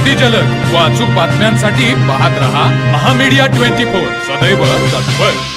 अति जलद व अचूक बातम्यांसाठी पाहत रहा महामीडिया 24 सदैव तत्पर।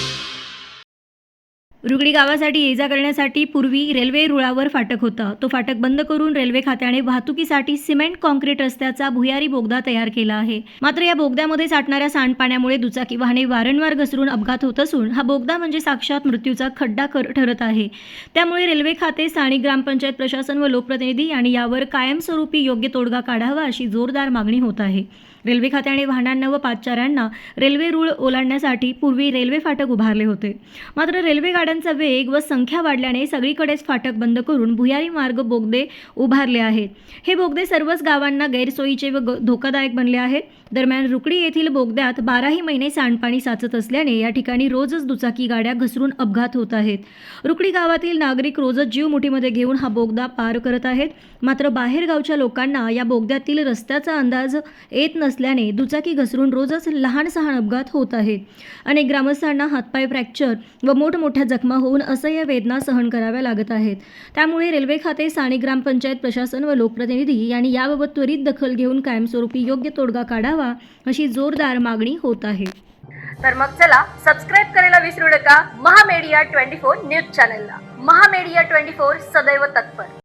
रुगडी गावासाठी ये जा करण्यासाठी पूर्वी रेल्वे रुळावर फाटक होता। तो फाटक बंद करून रेल्वे खात्याने वाहतुकीसाठी सिमेंट कॉन्क्रीट रस्त्याचा भुयारी बोगदा तयार केला आहे। मात्र या बोगद्यामध्ये साठणाऱ्या सांडपाण्यामुळे दुचाकी वाहने वारंवार घसरून अपघात होत असून हा बोगदा म्हणजे साक्षात मृत्यूचा खड्डा ठरत आहे। त्यामुळे रेल्वे खाते, स्थानिक ग्रामपंचायत प्रशासन व लोकप्रतिनिधी यांनी यावर कायमस्वरूपी योग्य तोडगा काढावा अशी जोरदार मागणी होत आहे। रेल्वे खात्याने वाहनांना व पादचाऱ्यांना रेल्वे रूळ ओलांडण्यासाठी पूर्वी रेल्वे फाटक उभारले होते। मात्र रेल्वे गाड्यांचा वेग व संख्या वाढल्याने सगळीकडेच फाटक बंद करून भुयारी मार्ग बोगदे उभारले आहेत। हे बोगदे सर्वच गावांना गैरसोयीचे व धोकादायक बनले आहेत। दरम्यान रुकडी येथील बोगद्यात 12ही महिने सांडपाणी साचत असल्याने या ठिकाणी रोजच दुचाकी गाड्या घसरून अपघात होत आहेत। रुकडी गावातील नागरिक रोजच जीव मुठीमध्ये घेऊन हा बोगदा पार करत आहेत। मात्र बाहेर गावच्या लोकांना या बोगद्यातील रस्त्याचा अंदाज येत नसल्याने दुचाकी घसरून रोजच लहान सहान अपघात होत आहेत। अनेक ग्रामस्थांना हातपाय फ्रॅक्चर व मोठमोठ्या जखमा होऊन असह्य वेदना सहन कराव्या लागत आहेत। त्यामुळे रेल्वे खाते, स्थानिक ग्रामपंचायत प्रशासन व लोकप्रतिनिधी यांनी याबाबत त्वरित दखल घेऊन कायमस्वरूपी योग्य तोडगा काढावा अशी जोरदार मागणी होत आहे। तर मग चला सबस्क्राइब करायला विसरू नका महामीडिया 24 न्यूज चॅनलला। महामीडिया 24 सदैव तत्पर।